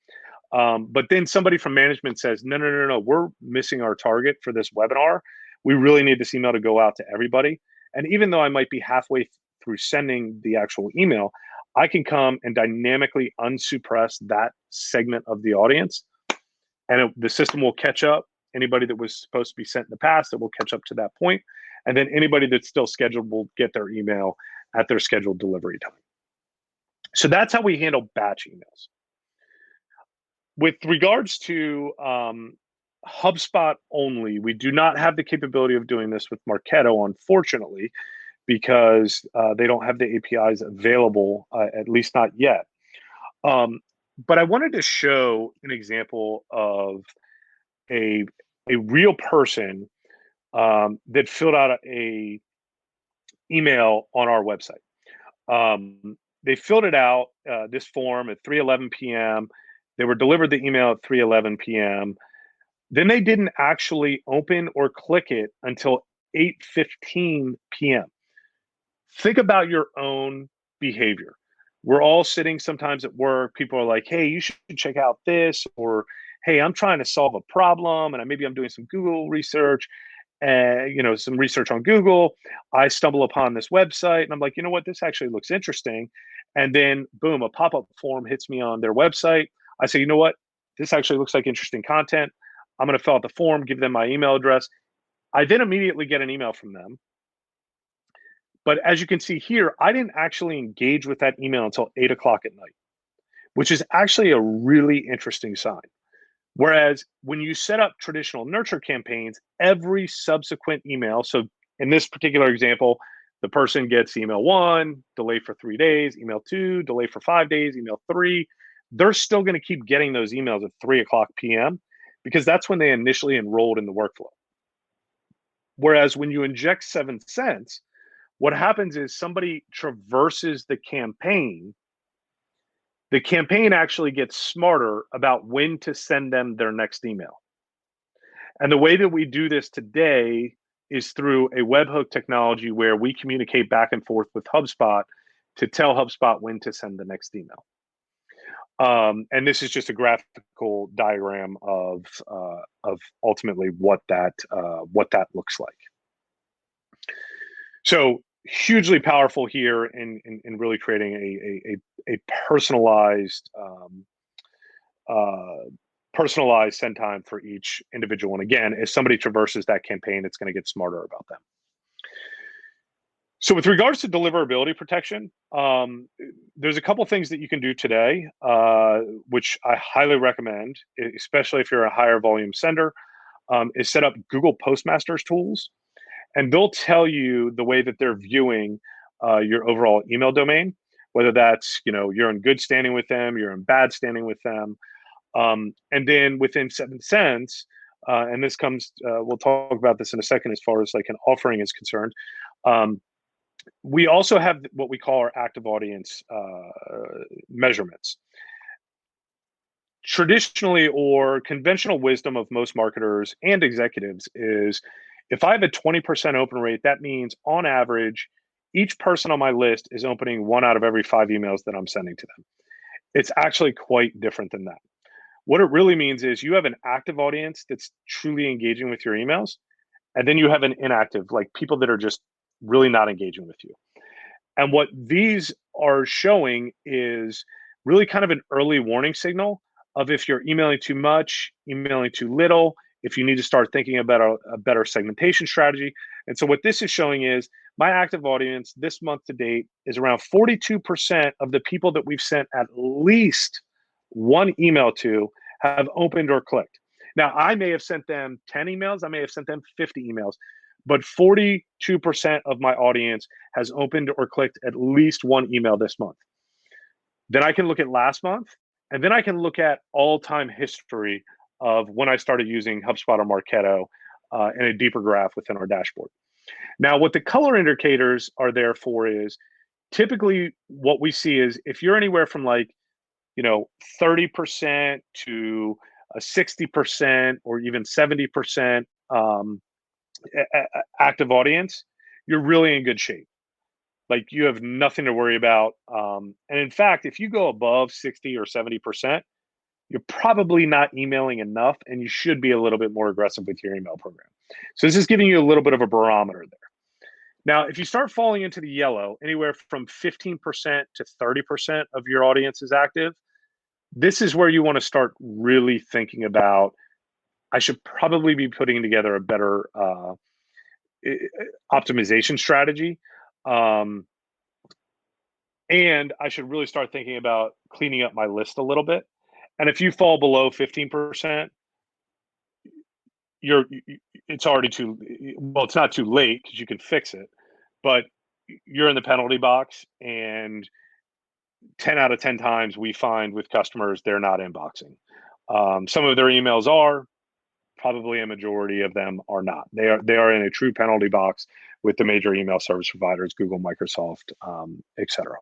But then somebody from management says, no, we're missing our target for this webinar. We really need this email to go out to everybody. And even though I might be halfway through sending the actual email, I can come and dynamically unsuppress that segment of the audience and the system will catch up. Anybody that was supposed to be sent in the past, it will catch up to that point. And then anybody that's still scheduled will get their email at their scheduled delivery time. So that's how we handle batch emails. With regards to HubSpot only, we do not have the capability of doing this with Marketo, unfortunately, because they don't have the APIs available, at least not yet. But I wanted to show an example of a real person that filled out a email on our website. They filled it out, this form, at 3:11 p.m. They were delivered the email at 3:11 p.m. Then they didn't actually open or click it until 8:15 p.m. Think about your own behavior. We're all sitting sometimes at work. People are like, hey, you should check out this, or hey, I'm trying to solve a problem, and maybe I'm doing some Google research, and some research on Google. I stumble upon this website, and I'm like, you know what, this actually looks interesting. And then boom, a pop-up form hits me on their website. I say, you know what, this actually looks like interesting content. I'm going to fill out the form, give them my email address. I then immediately get an email from them. But as you can see here, I didn't actually engage with that email until 8 o'clock at night, which is actually a really interesting sign. Whereas when you set up traditional nurture campaigns, every subsequent email, so in this particular example, the person gets email 1, delay for 3 days, email 2, delay for 5 days, email 3. They're still going to keep getting those emails at 3 o'clock p.m. because that's when they initially enrolled in the workflow. Whereas when you inject 7 cents, what happens is somebody traverses the campaign actually gets smarter about when to send them their next email. And the way that we do this today is through a webhook technology where we communicate back and forth with HubSpot to tell HubSpot when to send the next email. And this is just a graphical diagram of ultimately what that looks like. So hugely powerful here in really creating a personalized personalized send time for each individual. And again, as somebody traverses that campaign, it's going to get smarter about them. So with regards to deliverability protection, there's a couple things that you can do today, which I highly recommend, especially if you're a higher volume sender, is set up Google Postmasters tools. And they'll tell you the way that they're viewing your overall email domain, whether that's, you're in good standing with them, you're in bad standing with them. And then within 7 cents, and this comes, we'll talk about this in a second as far as like an offering is concerned. We also have what we call our active audience measurements. Traditionally, or conventional wisdom of most marketers and executives is, if I have a 20% open rate, that means on average, each person on my list is opening 1 out of every 5 emails that I'm sending to them. It's actually quite different than that. What it really means is you have an active audience that's truly engaging with your emails, and then you have an inactive, like people that are just really not engaging with you. And what these are showing is really kind of an early warning signal of if you're emailing too much, emailing too little, if you need to start thinking about a better segmentation strategy. And so what this is showing is my active audience this month to date is around 42% of the people that we've sent at least 1 email to have opened or clicked. Now, I may have sent them 10 emails, I may have sent them 50 emails, but 42% of my audience has opened or clicked at least 1 email this month. Then I can look at last month, and then I can look at all-time history of when I started using HubSpot or Marketo in a deeper graph within our dashboard. Now, what the color indicators are there for is typically what we see is if you're anywhere from 30% to 60% or even 70% active audience, you're really in good shape. Like, you have nothing to worry about. And in fact, if you go above 60 or 70%, you're probably not emailing enough, and you should be a little bit more aggressive with your email program. So this is giving you a little bit of a barometer there. Now, if you start falling into the yellow, anywhere from 15% to 30% of your audience is active, This is where you want to start really thinking about, I should probably be putting together a better optimization strategy. And I should really start thinking about cleaning up my list a little bit. And if you fall below 15%, it's already too, well, it's not too late because you can fix it, but you're in the penalty box. And 10 out of 10 times we find with customers, they're not inboxing. Some of their emails are, probably a majority of them are not. They are in a true penalty box with the major email service providers, Google, Microsoft, etc.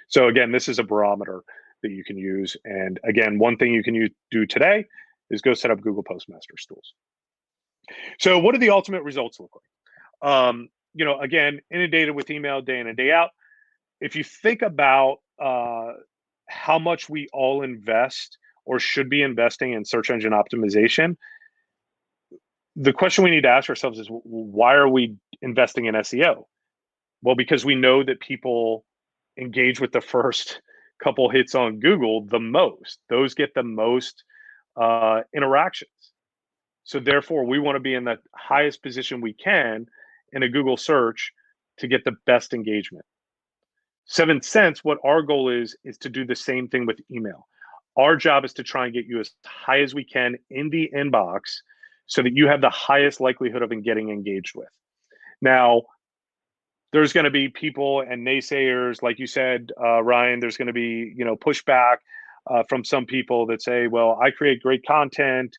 So again, this is a barometer that you can use. And again, one thing you can do today is go set up Google Postmaster tools. So what do the ultimate results look like? Again, inundated with email day in and day out. If you think about how much we all invest or should be investing in search engine optimization, the question we need to ask ourselves is, why are we investing in SEO? Well, because we know that people engage with the first couple hits on Google the most. Those get the most interactions. So therefore, we want to be in the highest position we can in a Google search to get the best engagement. 7 Cents, what our goal is to do the same thing with email. Our job is to try and get you as high as we can in the inbox so that you have the highest likelihood of getting engaged with. Now, there's going to be people and naysayers, like you said, Ryan. There's going to be pushback from some people that say, "Well, I create great content.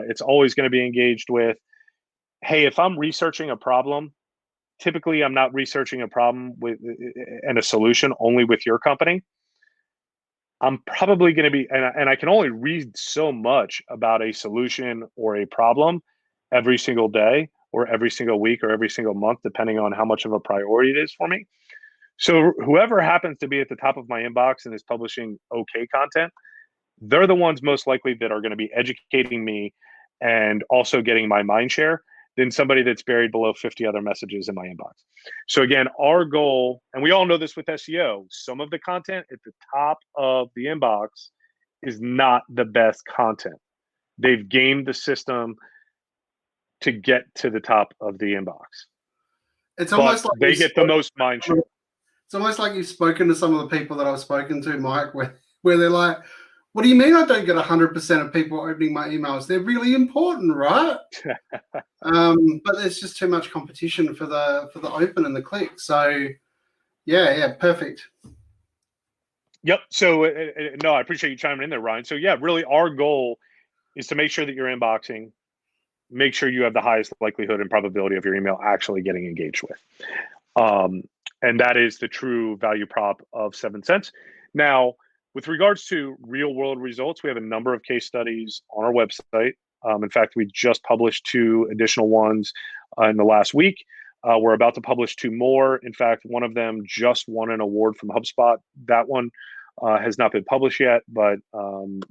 It's always going to be engaged with." Hey, if I'm researching a problem, typically I'm not researching a problem and a solution only with your company. I'm probably going to be, and I can only read so much about a solution or a problem every single day or every single week or every single month, depending on how much of a priority it is for me. So whoever happens to be at the top of my inbox and is publishing okay content, they're the ones most likely that are going to be educating me and also getting my mind share than somebody that's buried below 50 other messages in my inbox. So again, our goal, and we all know this with SEO, some of the content at the top of the inbox is not the best content. They've gamed the system to get to the top of the inbox. It's almost like they get the most mind share. It's almost like you've spoken to some of the people that I've spoken to, Mike, where they're like, "What do you mean I don't get 100% of people opening my emails? They're really important, right?" But there's just too much competition for the open and the click. So yeah, perfect. Yep. So no, I appreciate you chiming in there, Ryan. So yeah, really our goal is to make sure that you're inboxing, make sure you have the highest likelihood and probability of your email actually getting engaged with. And that is the true value prop of 7 Cents. Now, with regards to real world results, we have a number of case studies on our website. In fact, we just published 2 additional ones in the last week. We're about to publish 2 more. In fact, one of them just won an award from HubSpot. That one has not been published yet, but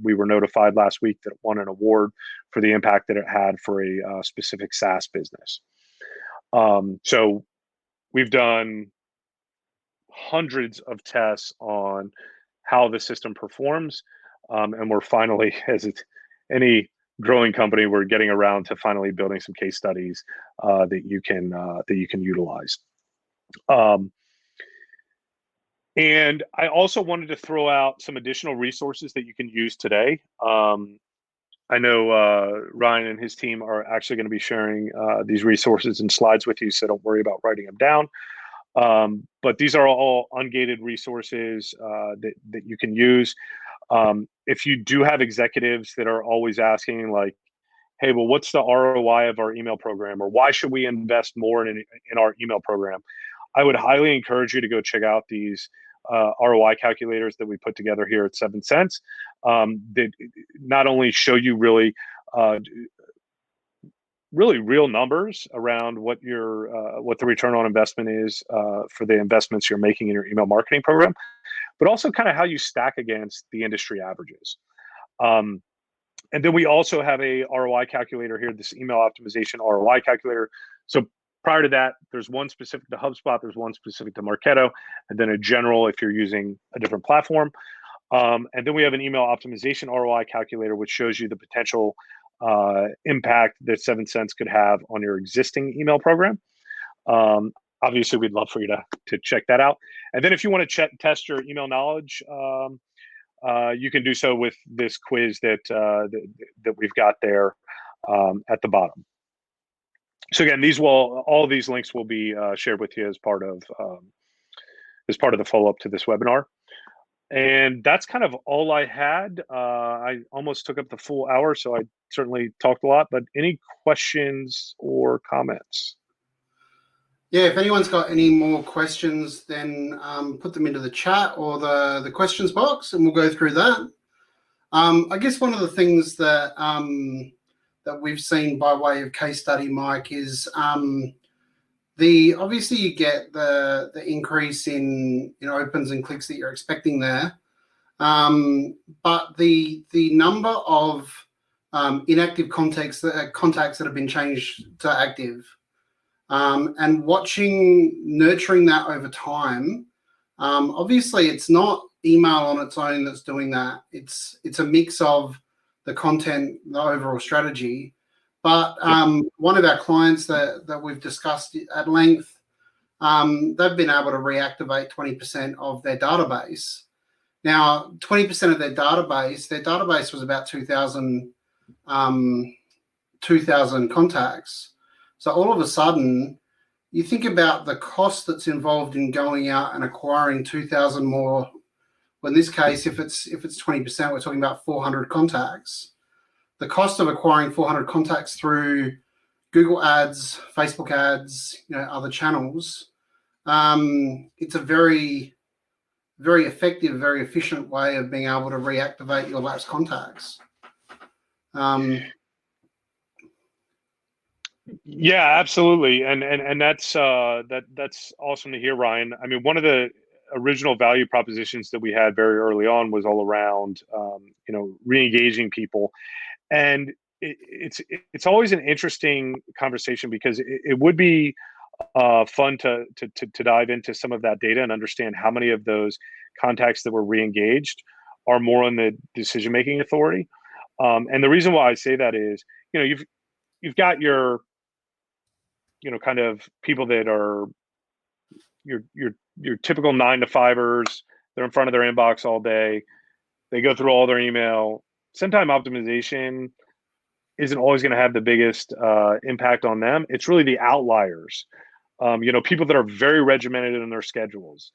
we were notified last week that it won an award for the impact that it had for a specific SaaS business. So we've done hundreds of tests on how the system performs, and we're finally, as it's any growing company, we're getting around to finally building some case studies that you can utilize. And I also wanted to throw out some additional resources that you can use today. I know Ryan and his team are actually going to be sharing these resources and slides with you, so don't worry about writing them down. But these are all ungated resources that you can use. If you do have executives that are always asking, like, "Hey, well, what's the ROI of our email program?" or "Why should we invest more in our email program?" I would highly encourage you to go check out these ROI calculators that we put together here at 7 Cents. That not only show you really real numbers around what the return on investment is for the investments you're making in your email marketing program, but also kind of how you stack against the industry averages. And then we also have a ROI calculator here, this email optimization ROI calculator. So prior to that, there's one specific to HubSpot, there's one specific to Marketo, and then a general if you're using a different platform. And then we have an email optimization ROI calculator, which shows you the potential impact that 7 Cents could have on your existing email program. Obviously, we'd love for you to check that out. And then if you want to test your email knowledge, you can do so with this quiz that we've got there at the bottom. So again, all of these links will be shared with you as part of the follow-up to this webinar. And that's kind of all I had. I almost took up the full hour, so I certainly talked a lot, but any questions or comments? Yeah, if anyone's got any more questions, then put them into the chat or the questions box, and we'll go through that. I guess one of the things that that we've seen by way of case study, Mike, is obviously you get the increase in opens and clicks that you're expecting there, but the number of inactive contacts that have been changed to active, and nurturing that over time. Obviously, it's not email on its own that's doing that. It's a mix of the content, the overall strategy. But one of our clients that we've discussed at length, they've been able to reactivate 20% of their database. Now, 20% of their database was about 2,000 contacts. So all of a sudden, you think about the cost that's involved in going out and acquiring 2,000 more. Well, in this case, if it's 20%, we're talking about 400 contacts. The cost of acquiring 400 contacts through Google Ads, Facebook Ads, other channels, it's a very, very effective, very efficient way of being able to reactivate your lapsed contacts. Yeah, absolutely, and that's awesome to hear, Ryan. I mean, one of the original value propositions that we had very early on was all around re-engaging people, and it's always an interesting conversation because it would be fun to dive into some of that data and understand how many of those contacts that were re-engaged are more on the decision-making authority. And the reason why I say that is, you've got your kind of people that are your typical 9-to-5ers. They're in front of their inbox all day. They go through all their email. Send time optimization isn't always going to have the biggest impact on them. It's really the outliers. People that are very regimented in their schedules.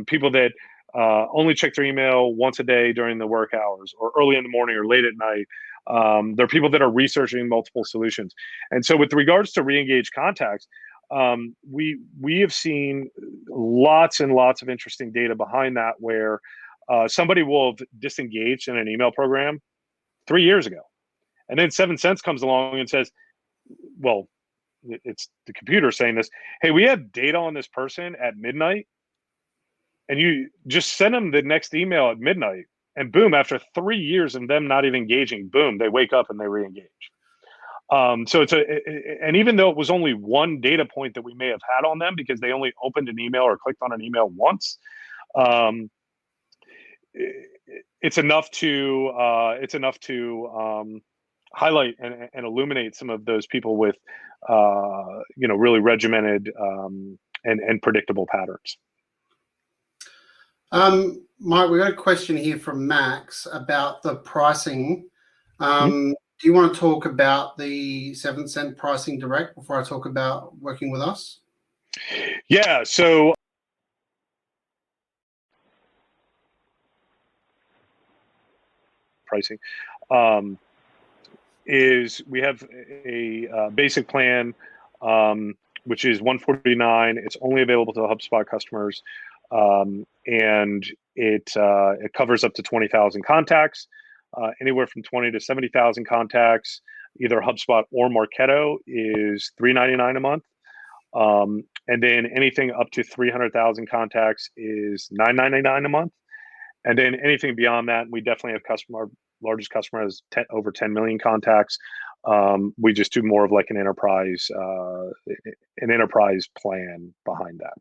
People that only check their email once a day during the work hours or early in the morning or late at night. There are people that are researching multiple solutions. And so with regards to re-engage contacts, we have seen lots and lots of interesting data behind that where somebody will have disengaged in an email program 3 years ago. And then 7 Cents comes along and says, well, it's the computer saying this, hey, we have data on this person at midnight, and you just send them the next email at midnight, and boom, after 3 years of them not even engaging, boom, they wake up and they re-engage. So and even though it was only one data point that we may have had on them because they only opened an email or clicked on an email once, it's enough to highlight and illuminate some of those people with really regimented and predictable patterns. Mike, we got a question here from Max about the pricing. Do you want to talk about the 7 Cent pricing direct before I talk about working with us? Yeah, so pricing is we have a basic plan, which is $149. It's only available to HubSpot customers, and it covers up to 20,000 contacts. Anywhere from 20 to 70,000 contacts, either HubSpot or Marketo, is $399 a month. And then anything up to 300,000 contacts is $999 a month. And then anything beyond that, we definitely have our largest customer has over 10 million contacts. We just do more of like an enterprise plan behind that.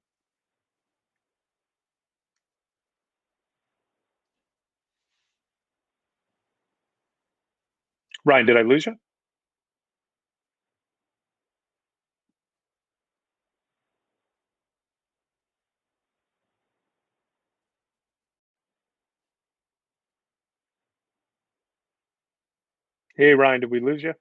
Ryan, did I lose you? Hey, Ryan, did we lose you?